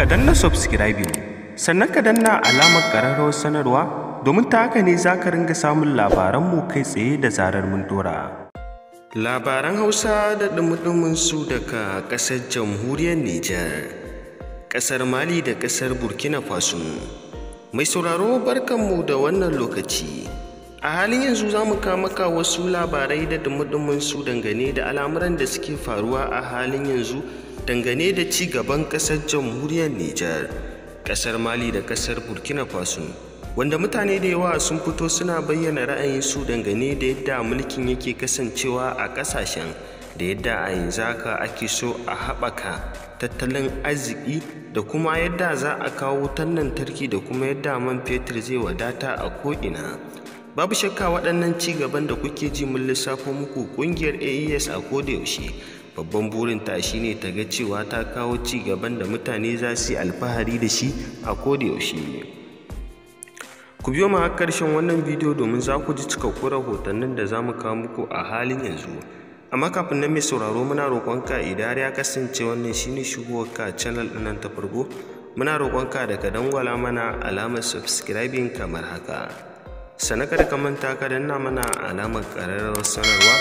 danna subscribing sannan ka danna alamar ƙararrawar sanarwa domin ta haka ne za ka ringa samun labaranmu kai tsaye da zarar mun dora. Labaran Hausa da ɗumi su daga ƙasar jamhuriyar Nijar, ƙasar Mali da ƙasar Burkina Faso. Mai sauraro barkanmu da wannan lokaci. A halin yanzu za mu kawo maka wasu labarai da ɗumi su dangane da al'amuran da suke faruwa a halin yanzu dangane da ci gaban ƙasar jamhuriyar Nijar, ƙasar Mali da ƙasar Burkina Faso, wanda mutane da yawa sun fito suna bayyana ra'ayinsu dangane da yadda mulkin yake kasancewa a ƙasashen, da yadda a yanzu haka ake so a haɓaka tattalin arziki da kuma yadda za a kawo wutar lantarki da kuma yadda man fetur zai wadata a ko'ina. Babu shakka waɗannan ci gaban da kuke ji mun lissafo muku ƙungiyar AES a kodayaushe babban burinta shine ta ga cewa ta kawo ci gaban da mutane za su yi alfahari da shi a kodayaushe. Ku biyo mu har ƙarshen wannan bidiyo domin za ku ji cikakkun rahotannin da za mu kawo muku a halin yanzu. Amma kafin nan mai sauraro muna roƙonka idan ya kasance wannan shine shigowarka channel ɗin nan ta farko, muna roƙonka da ka dangwala mana alamar subscribing kamar haka. Sannan kada ka manta ka danna mana alamar ƙararrawar sanarwa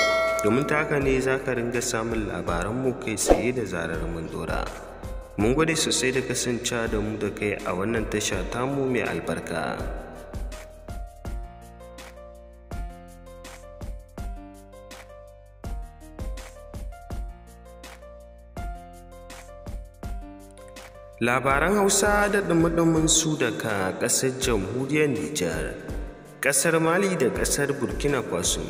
domin ta haka ne za ka ringa samun labaranmu kai tsaye da zarar mun dora. Mun gode sosai da kasancewa da mu da kai a wannan tasha tamu mai albarka. Labaran Hausa da ɗumi su daga ƙasar jamhuriyar Nijar, ƙasar Mali da ƙasar Burkina Faso.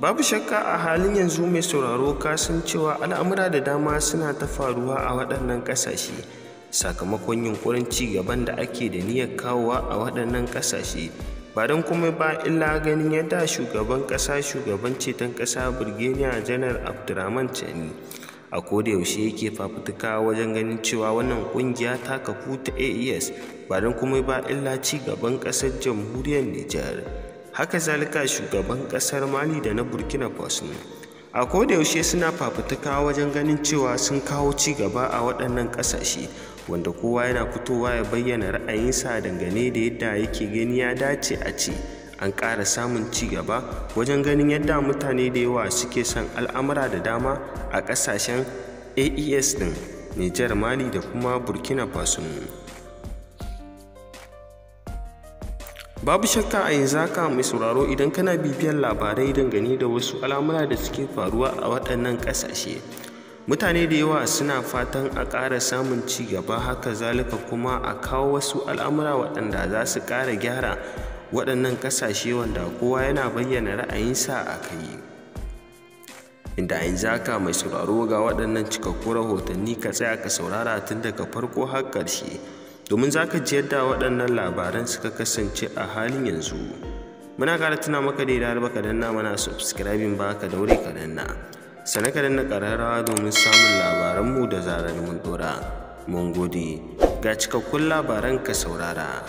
Babu shakka a halin yanzu mai sauraro ka san cewa al'amura da dama suna ta faruwa a waɗannan ƙasashe sakamakon yunƙurin ci gaban da ake da niyyar kawowa a waɗannan ƙasashe, ba don kuma ba illa ganin yadda shugaban ƙasa shugaban ceton ƙasa Birgeniya Janar Abdurrahman Chani a kodayaushe yake fafutuka wajen ganin cewa wannan ƙungiya ta kafu ta AES ba don kuma ba illa ci gaban ƙasar jamhuriyar Nijar. Haka zalika shugaban ƙasar Mali da na Burkina Faso a kodayaushe suna fafutuka wajen ganin cewa sun kawo ci gaba a waɗannan ƙasashe, wanda kowa yana fitowa ya bayyana ra'ayinsa dangane da yadda yake gani ya dace a ce an ƙara samun ci gaba wajen ganin yadda mutane da yawa suke son al'amura da dama a ƙasashen AES ɗin Nijar, Mali da kuma Burkina Faso. Babu shakka a yanzu haka mai sauraro idan kana bibiyar labarai dangane da wasu al'amura da suke faruwa a waɗannan ƙasashe, mutane da yawa suna fatan a ƙara samun ci gaba, haka zalika kuma a kawo wasu al'amura waɗanda za su ƙara gyara waɗannan ƙasashe, wanda kowa yana bayyana ra'ayinsa a kai. Inda yanzu haka mai sauraro ga waɗannan cikakkun rahotanni ka tsaya ka saurara tun daga farko har ƙarshe domin za ka ji yadda waɗannan labaran suka kasance a halin yanzu. Muna ƙara tuna maka da idan baka danna mana subscribing ba ka daure ka danna, sannan ka danna ƙararrawa domin samun labaranmu da zarar mun dora. Mun gode. Ga cikakkun labaran ka saurara.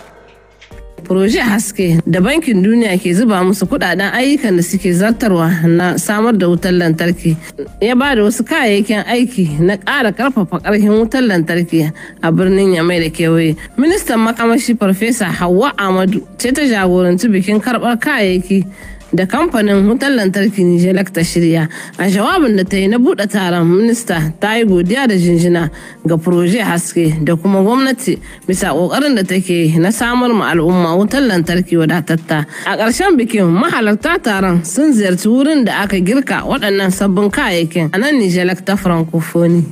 Proje Haske da Bankin Duniya ke zuba musu kudaden ayyukan da suke zartarwa na samar da wutar lantarki ya ba da wasu kayayyakin aiki na ƙara ƙarfafa ƙarfin wutar lantarki a birnin Yamai da kewaye. Ministan makamashi Farfesa Hauwa Ahmadu ce ta jagoranci bikin karɓar kayayyaki da kamfanin wutar lantarki Nijelek ta shirya. A jawabin da ta yi na buɗe taron, minista ta yi godiya da jinjina ga Proje Haske da kuma gwamnati bisa ƙoƙarin da take na samar ma al'umma wutar lantarki wadatatta. A ƙarshen bikin mahalarta taron sun ziyarci wurin da aka girka waɗannan sabbin kayayyakin a nan Nijelek ta Francophonie.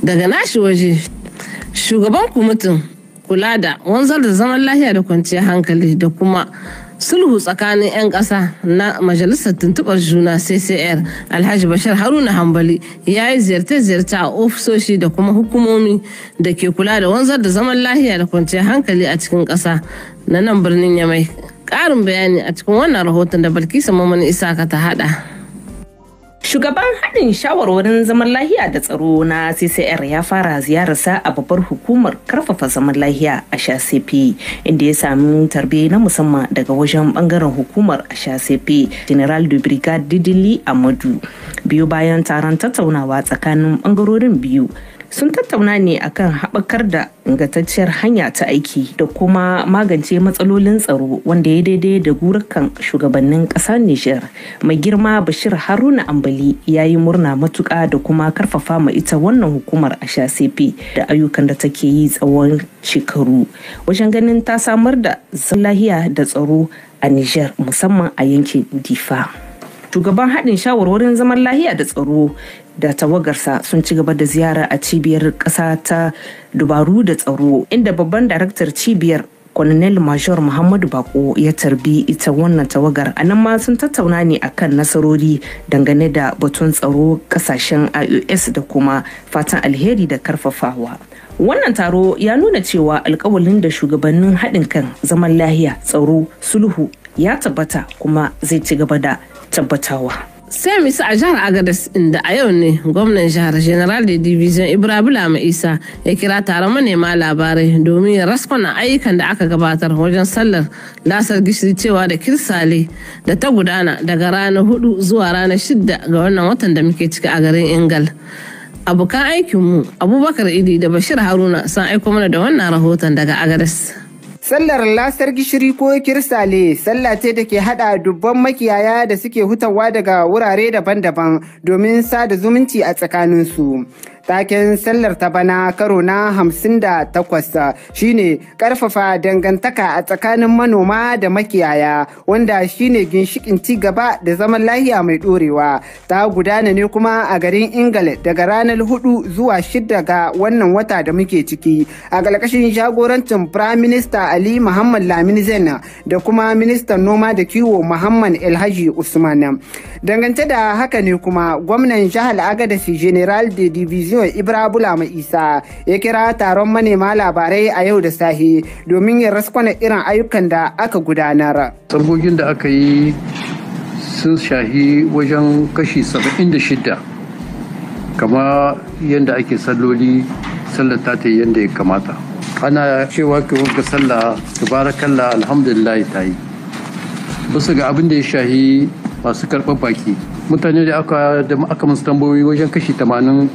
Daga nashi waje, shugaban kwamitin kula da wanzar da zaman lafiya da kwanciyar hankali da kuma sulhu tsakanin 'yan ƙasa na majalisar tuntuɓar juna CCR Alhaji Bashir Haruna Hambali ya yi ziyarce-ziyarce a ofisoshi da kuma hukumomi da ke kula da wanzar da zaman lafiya da kwanciyar hankali a cikin ƙasa na nan birnin Yamai. Ƙarin bayani a cikin wannan rahoton da Balkisa Mamman Isaka ta haɗa. Shugaban haɗin shawarwarin zaman lahiya da tsaro na CCR ya fara ziyararsa a babbar hukumar karfafa zaman lahiya a SHACP, inda ya sami tarbe na musamman daga wajen bangaren hukumar a SHACP General de Brigade Didili Amadu. Biyu bayan taron tattaunawa tsakanin bangarorin biyu, sun tattauna ne akan haɓakar da ingantacciyar hanya ta aiki da kuma magance matsalolin tsaro wanda ya daidai da gurukan shugabannin ƙasar Nijar. Mai girma Bashir Haruna Ambali ya yi murna matuƙa da kuma karfafa ma ita wannan hukumar HACP da ayyukan da take yi tsawon shekaru wajen ganin ta samar da lahiya da tsaro a Nijar musamman a yankin Difa. Shugaban haɗin shawarwarin zaman lahiya da tsaro da tawagarsa sun ci gaba da ziyara a cibiyar ƙasa ta dubaru da tsaro inda babban daraktar cibiyar Colonel Major Muhammadu Bako ya tarbi ita wannan tawagar. A nan ma sun tattauna ne akan nasarori dangane da batun tsaro kasashen IOS da kuma fatan alheri da karfafawa. Wannan taro ya nuna cewa alkawalin da shugabannin haɗin kan zaman lahiya, tsaro, sulhu ya tabbata kuma zai ci gaba da tabbatawa. Sai misa a jihar Agadez inda a yau ne gwamnan jihar General de Division Ibrahim Isa ya kira taron manema labarai domin ya raskwana ayyukan da aka gabatar wajen sallar lasar gishiri cewa da kirsale da ta gudana daga ranar 4 zuwa ranar 6 ga wannan watan da muke ciki a garin Ingal. Abokan aikinmu Abubakar Idi da Bashir Haruna sun aiko mana da wannan rahoton daga Agadez. Sallar lasar gishiri ko kirsale sallah ce da ke hada dubban makiyaya da suke hutawa daga wurare daban-daban domin sada zumunci a tsakaninsu. Taken sallar ta bana karo na 58 shine karfafa dangantaka a tsakanin manoma da makiyaya wanda shine ginshikin ci gaba da zaman lahiya mai dorewa. Ta gudana ne kuma a garin Ingal daga ranar 4 zuwa 6 ga wannan wata da muke ciki a ƙarƙashin jagorancin Prime Minister Ali Muhammad Lamin Zain da kuma Ministan Noma da Kiwo Muhammad Elhaji Usman. Dangance da haka ne kuma gwamnan jihar Agadez General de Division Ibrahim Isa ya kira taron manema labarai a yau da sahi domin ya raskwana irin ayyukan da aka gudanar. Sabogin da aka yi sun shahi wajen kashi 76 kama yadda ake sallar ta ta yadda ya kamata. Ana cewa ke wanka sallah tabarakallah alhamdulillah ta yi. Bisa ga abin da ya shahi masu karɓar baki mutane da aka musu tambayoyi wajen kashi 80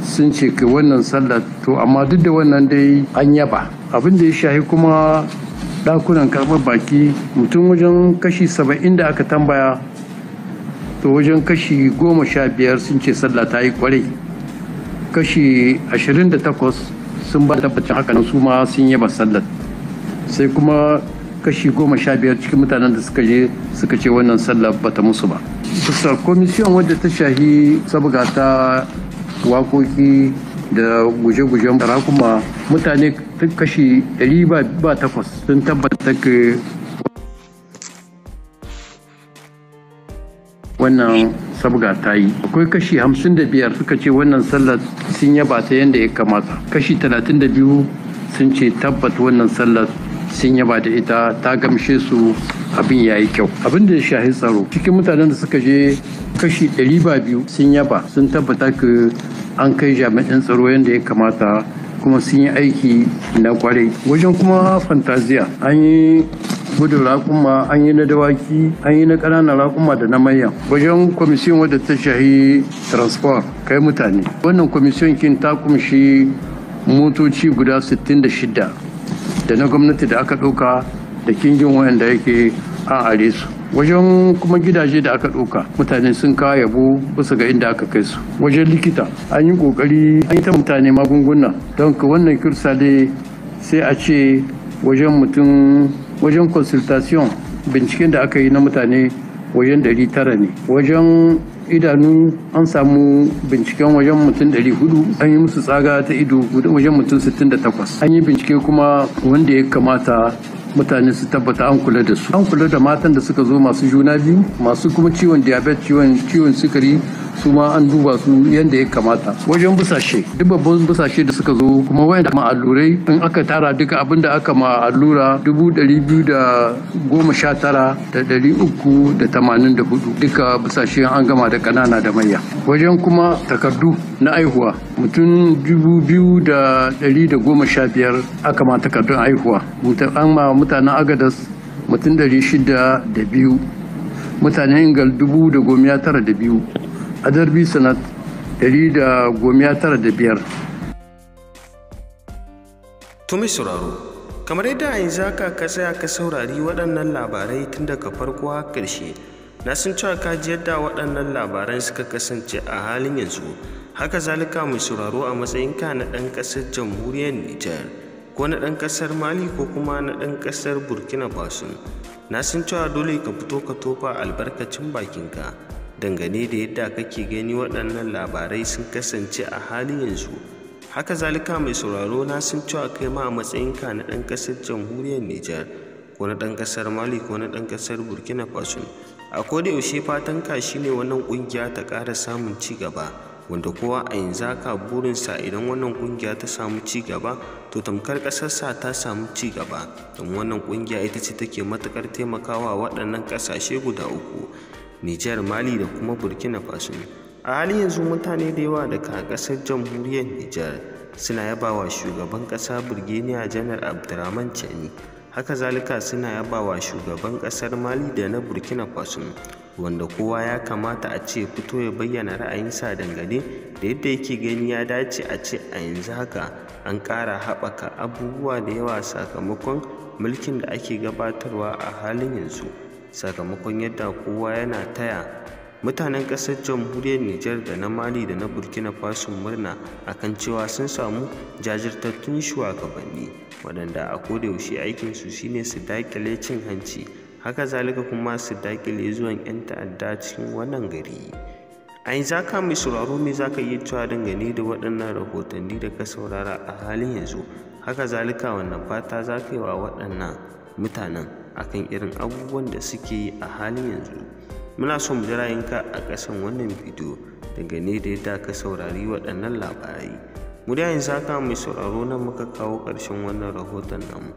sun ce ke wannan sallar to amma duk da wannan dai an yaba. Abin da ya shahi kuma dakunan karɓar baki mutum wajen kashi 70 da aka tambaya to wajen kashi 15 sun ce sallah ta yi kwarai, kashi 28 sun ba tabbacin haka su ma sun yaba sallar, sai kuma kashi 15 cikin mutanen da suka je suka ce wannan sallah bata musu ba. Bisa komisiyon wadda ta shahi sabga ta waƙoƙi da guje-gujen kuma mutane kashi 108 sun tabbata ke wannan sabga ta yi. Akwai kashi 55 suka ce wannan sallar sun yaba ta yadda ya kamata, kashi 32 sun ce tabbata wannan sallar sun yaba da ita ta gamshe su, abin ya yi kyau. Abin da ya shahi tsaro cikin mutanen da suka je kashi 200 sun yaba sun tabbata ka an kai jami'an tsaro yadda ya kamata kuma sun yi aiki na kwarai. Wajen kuma fantaziya an yi gudun raƙuma, an yi na dawaki, an yi na ƙananan raƙuma da na manyan. Wajen kwamisiyon wadda ta shahi transport kai mutane, wannan kwamisiyon kin ta kumshi motoci guda 66 da na gwamnati da aka ɗauka da kingin wayanda yake an are su. Wajen kuma gidaje da aka ɗauka mutane sun kawo yabo bisa ga inda aka kai su. Wajen likita an yi ƙoƙari an yi ta mutane magunguna don ka wannan kirsale sai a ce wajen consultation binciken da aka yi na mutane wajen 900 ne. Wajen idanu an samu binciken wajen mutum 400, an yi musu tsaga ta ido wajen mutum 68. An yi bincike kuma wanda ya kamata mutane su tabbata an kula da su. An kula da matan da suka zo masu juna biyu, masu kuma ciwon diabetes, ciwon sukari, su ma an duba su yadda ya kamata. Wajen busashe, duk babban busashe da suka zo kuma wayanda ma allurai in aka tara duka abin da aka ma allura 219,384 duka busashe an gama da kanana da manya. Wajen kuma takardu na aihuwa mutum 2,115 aka ma takardun aihuwa. An ma mutanen Agadas mutum 602, mutanen Ingal 1,092, Adarbi Sanat 195, To mai sauraro, kamar yadda a yanzu haka ka tsaya ka saurari waɗannan labarai tun daga farko har ƙarshe, na san cewa ka ji yadda waɗannan labaran suka kasance a halin yanzu. Haka zalika mai sauraro, a matsayinka na ɗan ƙasar jamhuriyar Nijar, ko na ɗan ƙasar Mali, ko kuma na ɗan ƙasar Burkina Faso, na san cewa dole ka fito ka tofa albarkacin bakinka dangane da yadda kake gani waɗannan labarai sun kasance a halin yanzu. Haka zalika mai sauraro, na san cewa kai ma a matsayinka na ɗan ƙasar jamhuriyar Nijar, ko na ɗan ƙasar Mali, ko na ɗan ƙasar Burkina Faso, a koda yaushe fatanka shine wannan ƙungiya ta ƙara samun ci gaba, wanda kowa a yanzu haka burinsa idan wannan ƙungiya ta samu ci gaba to tamkar ƙasarsa ta samu ci gaba, don wannan ƙungiya ita ce take matuƙar taimakawa waɗannan ƙasashe guda uku, Nijar, Mali da kuma Burkina Faso. A halin yanzu mutane da yawa daga ƙasar jamhuriyar Nijar suna yabawa shugaban ƙasa Birgeniya Janar Abdurrahman Chani. Haka zalika suna yabawa shugaban ƙasar Mali da na Burkina Faso, wanda kowa ya kamata a ce fito ya bayyana ra'ayinsa dangane da yadda yake gani ya dace a ce a yanzu haka an ƙara haɓaka abubuwa da yawa sakamakon mulkin da ake gabatarwa a halin yanzu, sakamakon yadda kowa yana taya mutanen ƙasar jamhuriyar Nijar da na Mali da na Burkina Faso murna akan cewa sun samu jajirtattun shugabanni waɗanda a kodayaushe aikinsu shine su daƙile cin hanci, haka zalika kuma su daƙile zuwan 'yan ta'adda cikin wannan gari. A yanzu haka mai sauraro, me za ka iya cewa dangane da waɗannan rahotanni da ka saurara a halin yanzu? Haka zalika wannan fata za ka yi wa waɗannan mutanen akan irin abubuwan da suke yi a halin yanzu? Muna so mu ji ra'ayinka a ƙasan wannan bidiyo dangane da yadda ka saurari waɗannan labarai. Mu da yanzu haka mai sauraro, nan muka kawo ƙarshen wannan rahoton namu.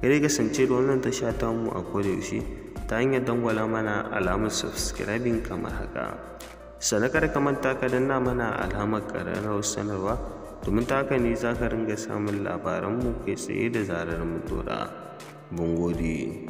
Kai kasance da wannan tasha ta mu a kodayaushe ta hanyar dangwala mana alamar subscribing kamar haka. Sannan kada ka manta ka danna mana alamar ƙararrawar sanarwa, domin ta haka ne za ka ringa samun labaranmu kai tsaye da zarar mu ɗora. Mun gode.